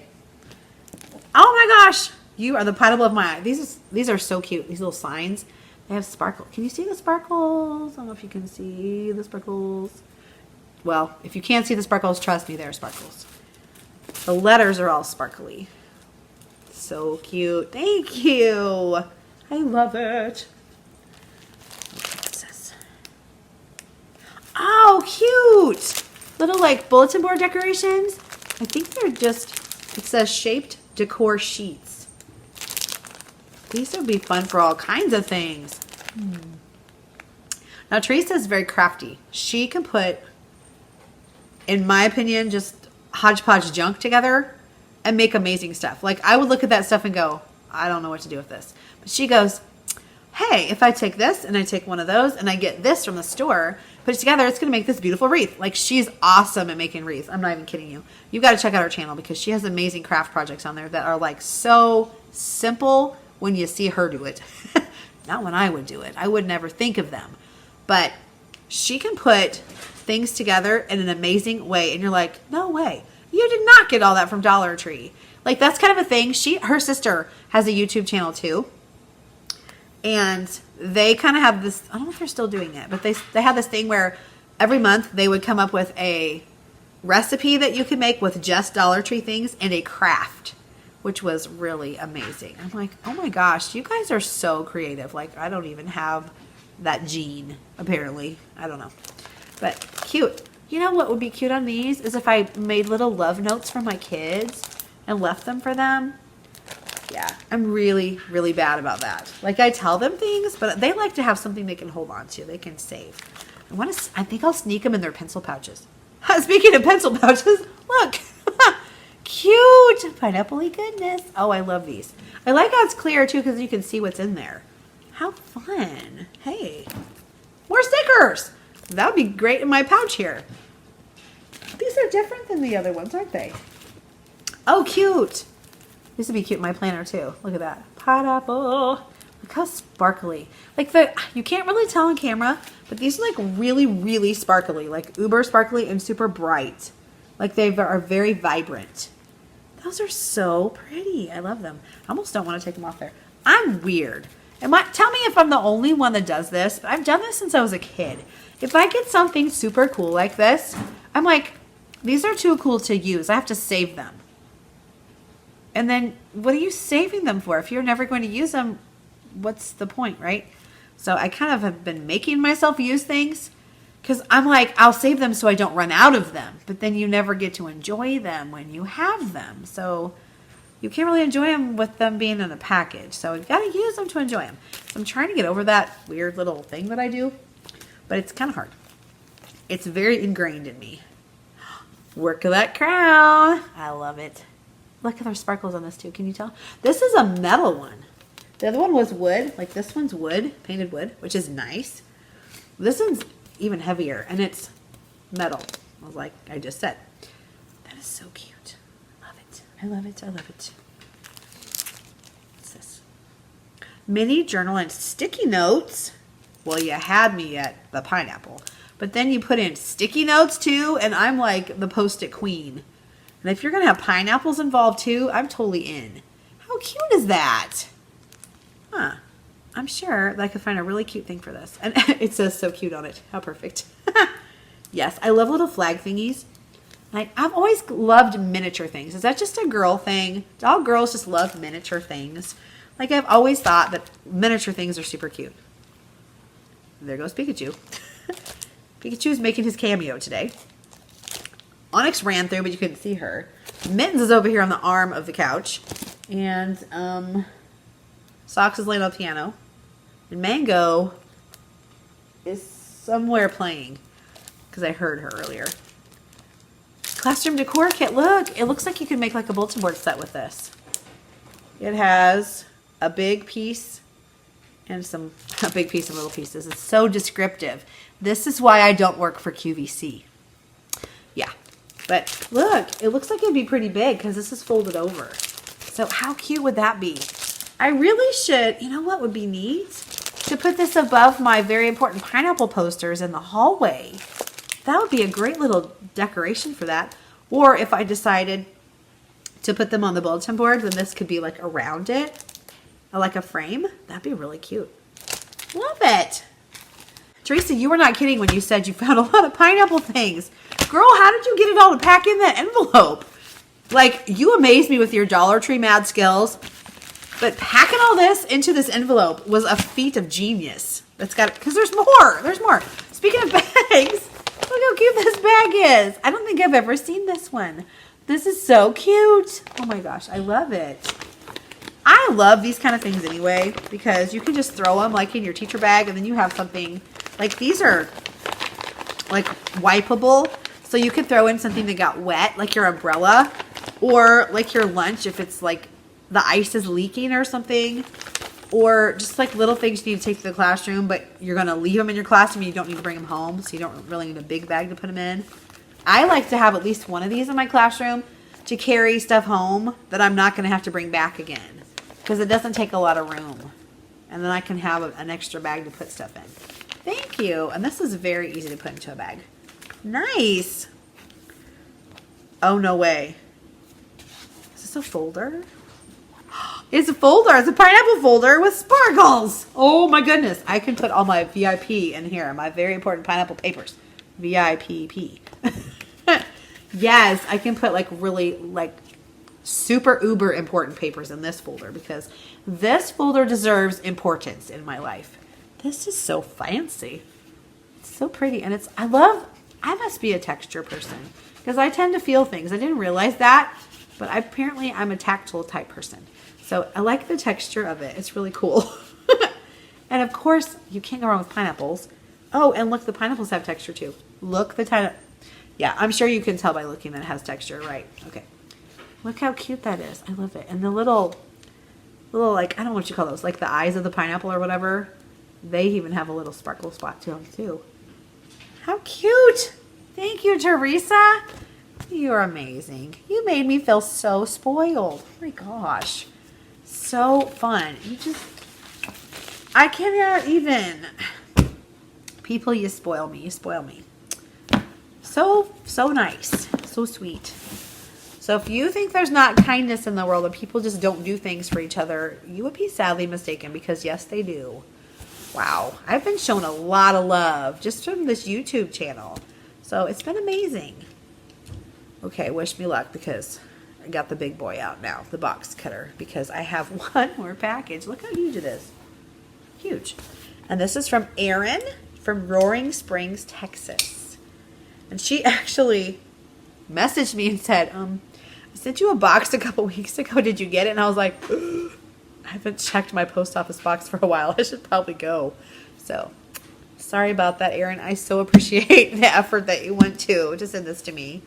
Oh my gosh. You are the pineapple of my eye. These are so cute. These little signs. They have sparkle. Can you see the sparkles? I don't know if you can see the sparkles. Well, if you can't see the sparkles, trust me, they're sparkles. The letters are all sparkly. So cute. Thank you. I love it. What's this? Oh, cute. Little like bulletin board decorations. I think they're just, it says shaped decor sheets. These would be fun for all kinds of things. Now, Teresa is very crafty. She can put, in my opinion, just hodgepodge junk together and make amazing stuff. Like, I would look at that stuff and go, I don't know what to do with this. But she goes, hey, if I take this and I take one of those and I get this from the store, put it together, it's going to make this beautiful wreath. Like, she's awesome at making wreaths. I'm not even kidding you. You've got to check out her channel because she has amazing craft projects on there that are like so simple when you see her do it. Not when I would do it. I would never think of them. But she can put things together in an amazing way. And you're like, no way. You did not get all that from Dollar Tree. Like, that's kind of a thing. Her sister has a YouTube channel too. And they kind of have this, I don't know if they're still doing it, but they have this thing where every month they would come up with a recipe that you could make with just Dollar Tree things and a craft, which was really amazing. I'm like, oh my gosh, you guys are so creative. Like, I don't even have that gene, apparently. I don't know. But cute. You know what would be cute on these is if I made little love notes for my kids and left them for them. Yeah, I'm really, really bad about that. Like, I tell them things, but they like to have something they can hold on to. They can save. I think I'll sneak them in their pencil pouches. Speaking of pencil pouches, look. Cute. Pineapple-y goodness. Oh, I love these. I like how it's clear, too, because you can see what's in there. How fun. Hey. More stickers. That would be great in my pouch here. These are different than the other ones, aren't they? Oh, cute. This would be cute in my planner, too. Look at that. Pineapple. Look how sparkly. Like, you can't really tell on camera, but these are, like, really, really sparkly. Like, uber sparkly and super bright. Like, they are very vibrant. Those are so pretty. I love them. I almost don't want to take them off there. I'm weird. Tell me if I'm the only one that does this, but I've done this since I was a kid. If I get something super cool like this, I'm like, These are too cool to use. I have to save them. And then what are you saving them for? If you're never going to use them, what's the point, right? So I kind of have been making myself use things because I'm like, I'll save them so I don't run out of them. But then you never get to enjoy them when you have them. So you can't really enjoy them with them being in a package. So you've got to use them to enjoy them. So I'm trying to get over that weird little thing that I do. But it's kind of hard. It's very ingrained in me. Work of that crown. I love it. Look at their sparkles on this too. Can you tell? This is a metal one. The other one was wood. Like this one's wood, painted wood, which is nice. This one's even heavier and it's metal. I was like I just said. That is so cute. I love it. I love it. I love it. What's this? Mini journal and sticky notes. Well, you had me at the pineapple. But then you put in sticky notes too, and I'm like the Post-it queen. And if you're going to have pineapples involved too, I'm totally in. How cute is that? Huh. I'm sure that I could find a really cute thing for this. And it says so cute on it. How perfect. Yes, I love little flag thingies. Like, I've always loved miniature things. Is that just a girl thing? Do all girls just love miniature things? Like, I've always thought that miniature things are super cute. There goes Pikachu. Pikachu's making his cameo today. Onyx ran through, but you couldn't see her. Mittens is over here on the arm of the couch. And Socks is laying on the piano. And Mango is somewhere playing. Because I heard her earlier. Classroom decor kit. Look, it looks like you could make like a bulletin board set with this. It has a big piece and a big piece of little pieces. It's so descriptive. This is why I don't work for QVC. Yeah. But look, it looks like it'd be pretty big because this is folded over. So how cute would that be? I really should, you know what would be neat? To put this above my very important pineapple posters in the hallway. That would be a great little decoration for that. Or if I decided to put them on the bulletin board, then this could be like around it. Like a frame. That'd be really cute. Love it. Teresa, you were not kidding when you said you found a lot of pineapple things. Girl, how did you get it all to pack in that envelope? Like, you amaze me with your Dollar Tree mad skills. But packing all this into this envelope was a feat of genius. That's got, because there's more. There's more. Speaking of bags, look how cute this bag is. I don't think I've ever seen this one. This is so cute. Oh my gosh, I love it. I love these kind of things anyway, because you can just throw them like in your teacher bag and then you have something, like these are like wipeable. So you could throw in something that got wet, like your umbrella, or like your lunch if it's like the ice is leaking or something, or just like little things you need to take to the classroom, but you're going to leave them in your classroom and you don't need to bring them home, so you don't really need a big bag to put them in. I like to have at least one of these in my classroom to carry stuff home that I'm not going to have to bring back again, because it doesn't take a lot of room. And then I can have an extra bag to put stuff in. Thank you. And this is very easy to put into a bag. Nice. Oh, no way. Is this a folder? It's a folder. It's a pineapple folder with sparkles. Oh my goodness. I can put all my VIP in here. My very important pineapple papers. VIPP. Yes, I can put like really like super uber important papers in this folder, because this folder deserves importance in my life. This is so fancy. It's so pretty. And I must be a texture person, because I tend to feel things. I didn't realize that, but apparently I'm a tactile type person. So I like the texture of it. It's really cool. And of course, you can't go wrong with pineapples. Oh, and look, the pineapples have texture too. Look, yeah, I'm sure you can tell by looking that it has texture, right? Okay. Look how cute that is. I love it. And the little, like, I don't know what you call those, like the eyes of the pineapple or whatever. They even have a little sparkle spot to them too. How cute. Thank you, Teresa. You're amazing. You made me feel so spoiled. Oh my gosh. So fun. I cannot even. People, you spoil me. You spoil me. So nice. So sweet. So if you think there's not kindness in the world and people just don't do things for each other, you would be sadly mistaken, because yes, they do. Wow. I've been shown a lot of love just from this YouTube channel. So it's been amazing. Okay, wish me luck because I got the big boy out now, the box cutter, because I have one more package. Look how huge it is. Huge. And this is from Erin from Roaring Springs, Texas. And she actually messaged me and said, I sent you a box a couple weeks ago. Did you get it? And I was like, I haven't checked my post office box for a while. I should probably go. So sorry about that, Erin. I so appreciate the effort that you went to send this to me.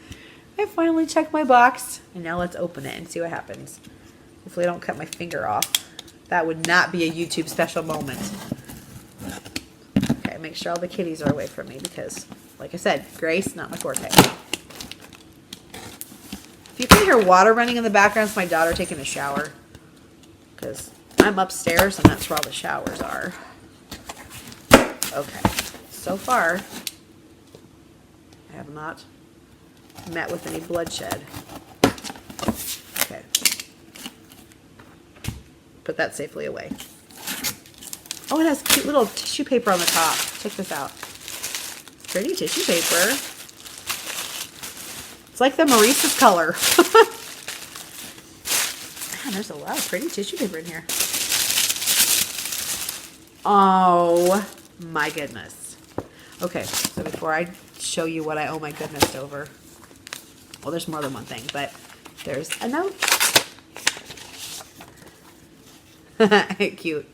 I finally checked my box, and now let's open it and see what happens. Hopefully I don't cut my finger off. That would not be a YouTube special moment. Okay, make sure all the kitties are away from me because, like I said, Grace, not my forte. If you can hear water running in the background, it's my daughter taking a shower because I'm upstairs and that's where all the showers are. Okay, so far, I have not met with any bloodshed. Okay. Put that safely away. Oh, it has cute little tissue paper on the top. Check this out. Pretty tissue paper. It's like the Maurice's color. Man, there's a lot of pretty tissue paper in here. Oh my goodness. Okay, so before I show you what I owe my goodness over, well, there's more than one thing, but there's a note. Cute.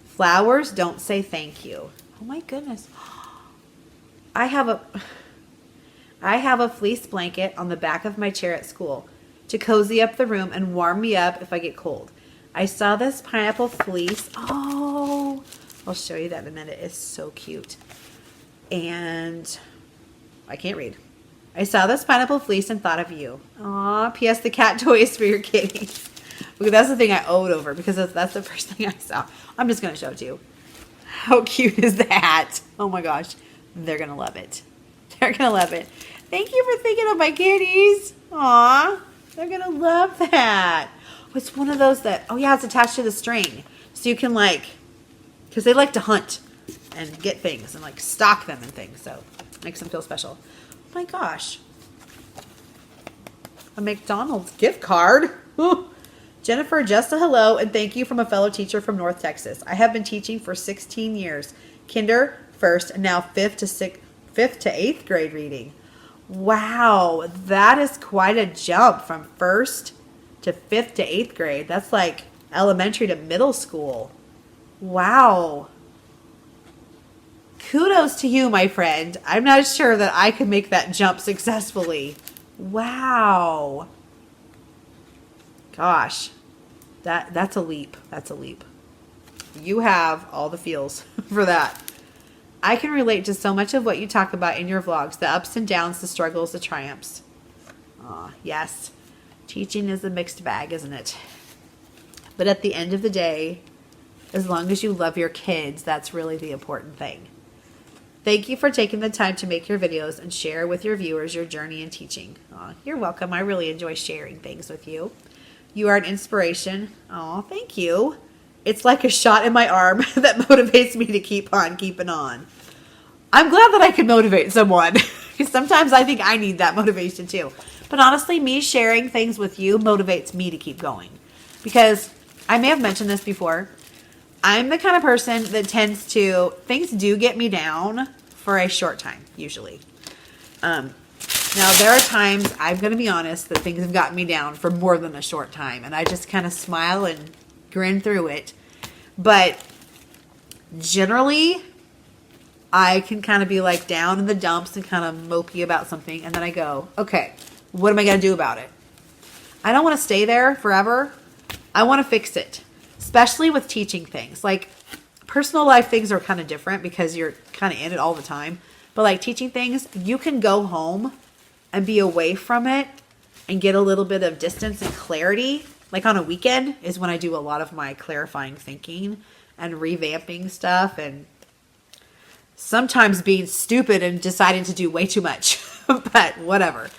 Flowers don't say thank you. Oh my goodness. I have a fleece blanket on the back of my chair at school to cozy up the room and warm me up if I get cold. I saw this pineapple fleece. Oh, I'll show you that in a minute. It's so cute. And I can't read. I saw this pineapple fleece and thought of you. Aw, P.S. the cat toy is for your kitties. Look, that's the thing I owed over because that's the first thing I saw. I'm just going to show it to you. How cute is that? Oh my gosh. They're going to love it. They're going to love it. Thank you for thinking of my kitties. Aw, they're going to love that. It's one of those that, oh yeah, it's attached to the string. So you can like, because they like to hunt and get things and like stock them and things. So it makes them feel special. Oh my gosh. A McDonald's gift card. Jennifer, just a hello and thank you from a fellow teacher from North Texas. I have been teaching for 16 years. Kinder, first, and now fifth to 8th grade reading. Wow, that is quite a jump from first to 5th to 8th grade. That's like elementary to middle school. Wow. Kudos to you, my friend. I'm not sure that I could make that jump successfully. Wow. Gosh, that's a leap. That's a leap. You have all the feels for that. I can relate to so much of what you talk about in your vlogs, the ups and downs, the struggles, the triumphs. Aw, yes. Teaching is a mixed bag, isn't it? But at the end of the day, as long as you love your kids, that's really the important thing. Thank you for taking the time to make your videos and share with your viewers your journey in teaching. Aw, you're welcome. I really enjoy sharing things with you. You are an inspiration. Aw, thank you. It's like a shot in my arm that motivates me to keep on keeping on. I'm glad that I can motivate someone because sometimes I think I need that motivation too. But honestly, me sharing things with you motivates me to keep going because I may have mentioned this before. I'm the kind of person that tends to, things do get me down for a short time, usually. Now, there are times, I'm going to be honest, that things have gotten me down for more than a short time. And I just kind of smile and grin through it. But generally, I can kind of be like down in the dumps and kind of mopey about something. And then I go, okay, what am I going to do about it? I don't want to stay there forever. I want to fix it. Especially with teaching things. Like personal life things are kind of different because you're kind of in it all the time. But like teaching things, you can go home and be away from it and get a little bit of distance and clarity. Like on a weekend is when I do a lot of my clarifying thinking and revamping stuff and sometimes being stupid and deciding to do way too much. But whatever.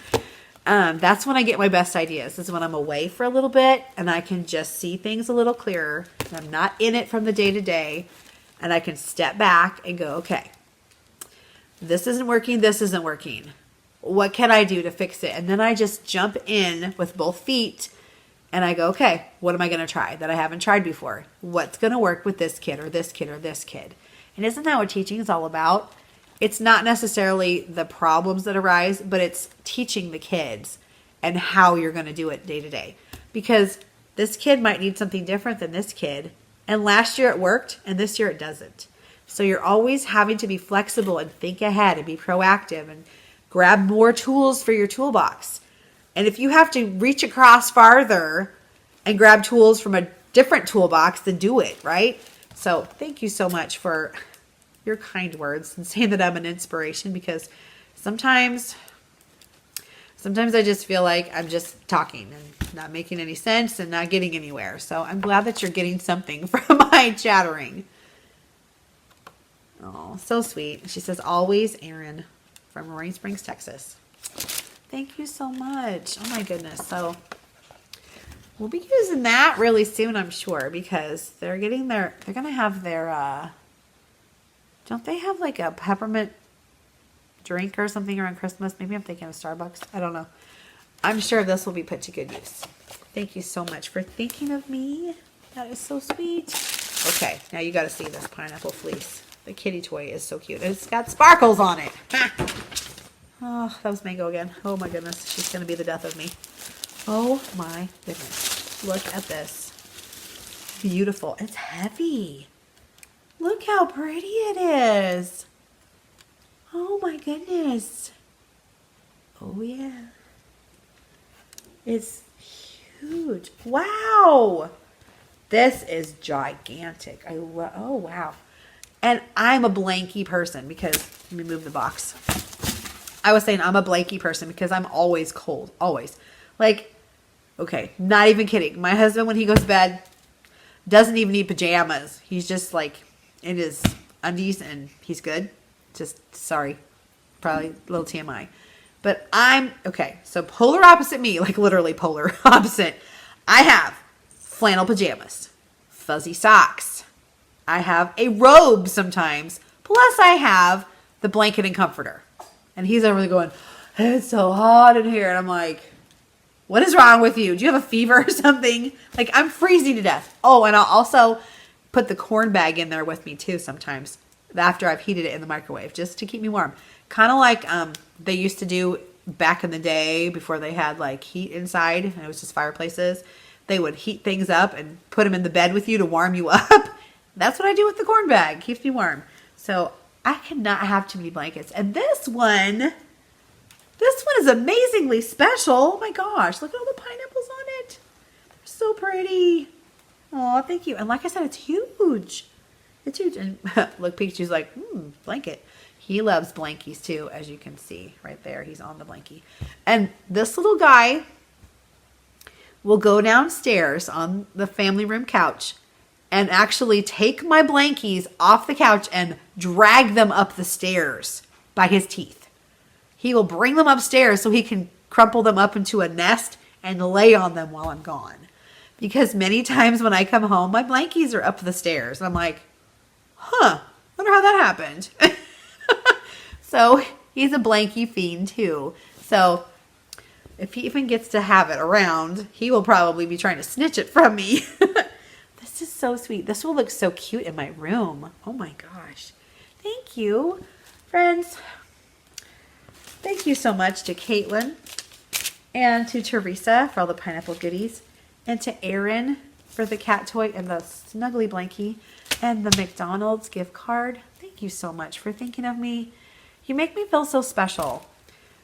That's when I get my best ideas. Is when I'm away for a little bit and I can just see things a little clearer. And I'm not in it from the day to day. And I can step back and go, okay, this isn't working. This isn't working. What can I do to fix it? And then I just jump in with both feet and I go, okay, what am I going to try that I haven't tried before? What's going to work with this kid or this kid or this kid? And isn't that what teaching is all about? It's not necessarily the problems that arise, but it's teaching the kids and how you're going to do it day to day. Because this kid might need something different than this kid. And last year it worked and this year it doesn't. So you're always having to be flexible and think ahead and be proactive and grab more tools for your toolbox. And if you have to reach across farther and grab tools from a different toolbox, then do it, right? So thank you so much for your kind words and saying that I'm an inspiration, because sometimes I just feel like I'm just talking and not making any sense and not getting anywhere. So I'm glad that you're getting something from my chattering. Oh, so sweet. She says, always Erin from Roaring Springs, Texas. Thank you so much. Oh my goodness. So we'll be using that really soon, I'm sure, because they're going to have their, don't they have like a peppermint drink or something around Christmas? Maybe I'm thinking of Starbucks. I don't know. I'm sure this will be put to good use. Thank you so much for thinking of me. That is so sweet. Okay, now you got to see this pineapple fleece. The kitty toy is so cute. It's got sparkles on it. Oh, that was Mango again. Oh my goodness. She's going to be the death of me. Oh my goodness. Look at this. Beautiful. It's heavy. Look how pretty it is. Oh my goodness. Oh yeah. It's huge. Wow. This is gigantic. Oh wow. And I'm a blanky person because, let me move the box. I was saying I'm a blanky person because I'm always cold. Always. Like, okay, not even kidding. My husband, when he goes to bed, doesn't even need pajamas. He's just like in his undies and he's good. Just, sorry. Probably a little TMI. But okay, so polar opposite me, like literally polar opposite. I have flannel pajamas, fuzzy socks. I have a robe sometimes. Plus I have the blanket and comforter. And he's over there going, it's so hot in here. And I'm like, what is wrong with you? Do you have a fever or something? Like, I'm freezing to death. Oh, and I'll also put the corn bag in there with me too sometimes after I've heated it in the microwave just to keep me warm. Kind of like they used to do back in the day before they had like heat inside and it was just fireplaces. They would heat things up and put them in the bed with you to warm you up. That's what I do with the corn bag. Keeps me warm. So I cannot have too many blankets. And this one is amazingly special. Oh my gosh. Look at all the pineapples on it. They're so pretty. Oh, thank you. And like I said, it's huge. It's huge. And look, Pikachu's like, blanket. He loves blankies too, as you can see right there. He's on the blankie. And this little guy will go downstairs on the family room couch and actually take my blankies off the couch and drag them up the stairs by his teeth. He will bring them upstairs so he can crumple them up into a nest and lay on them while I'm gone. Because many times when I come home, my blankies are up the stairs. And I'm like, wonder how that happened. So he's a blankie fiend too. So if he even gets to have it around, he will probably be trying to snitch it from me. This is so sweet. This will look so cute in my room. Oh my gosh. Thank you, friends. Thank you so much to Caitlin and to Teresa for all the pineapple goodies, and to Erin for the cat toy and the snuggly blankie and the McDonald's gift card. Thank you so much for thinking of me. You make me feel so special.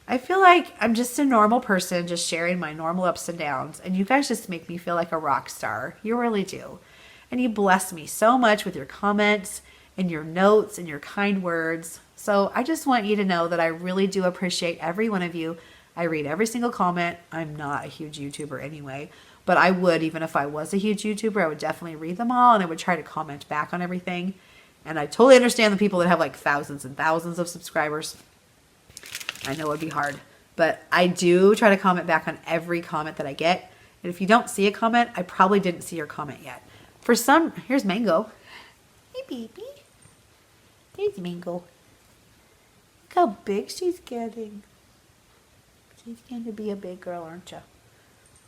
I feel like I'm just a normal person, just sharing my normal ups and downs, and you guys just make me feel like a rock star. You really do. And you bless me so much with your comments and your notes and your kind words. So I just want you to know that I really do appreciate every one of you. I read every single comment. I'm not a huge YouTuber anyway, but I would, even if I was a huge YouTuber, I would definitely read them all and I would try to comment back on everything. And I totally understand the people that have like thousands and thousands of subscribers. I know it would be hard, but I do try to comment back on every comment that I get. And if you don't see a comment, I probably didn't see your comment yet. Here's Mango. Hey, baby. Here's Mango. Look how big she's getting. She's going to be a big girl, aren't you?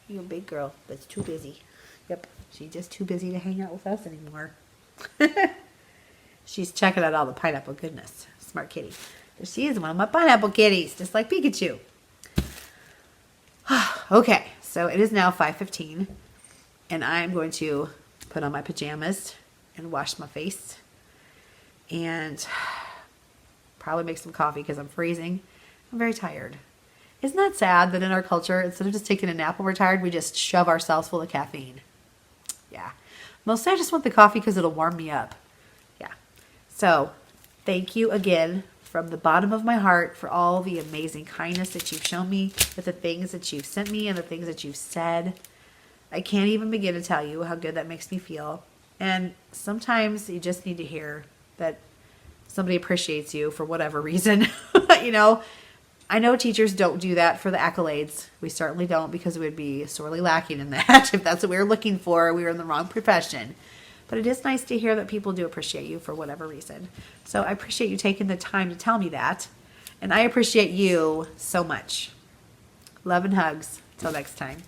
You're a big girl that's too busy. Yep, she's just too busy to hang out with us anymore. She's checking out all the pineapple goodness. Smart kitty. There she is, one of my pineapple kitties, just like Pikachu. Okay, so it is now 5:15, and I'm going to put on my pajamas and wash my face and probably make some coffee because I'm freezing. I'm very tired. Isn't that sad that in our culture, instead of just taking a nap when we're tired, we just shove ourselves full of caffeine? Yeah. Mostly I just want the coffee because it'll warm me up. Yeah. So thank you again from the bottom of my heart for all the amazing kindness that you've shown me, with the things that you've sent me and the things that you've said. I can't even begin to tell you how good that makes me feel. And sometimes you just need to hear that somebody appreciates you for whatever reason. You know, I know teachers don't do that for the accolades. We certainly don't, because we would be sorely lacking in that. If that's what we were looking for, we were in the wrong profession. But it is nice to hear that people do appreciate you for whatever reason. So I appreciate you taking the time to tell me that. And I appreciate you so much. Love and hugs. Till next time.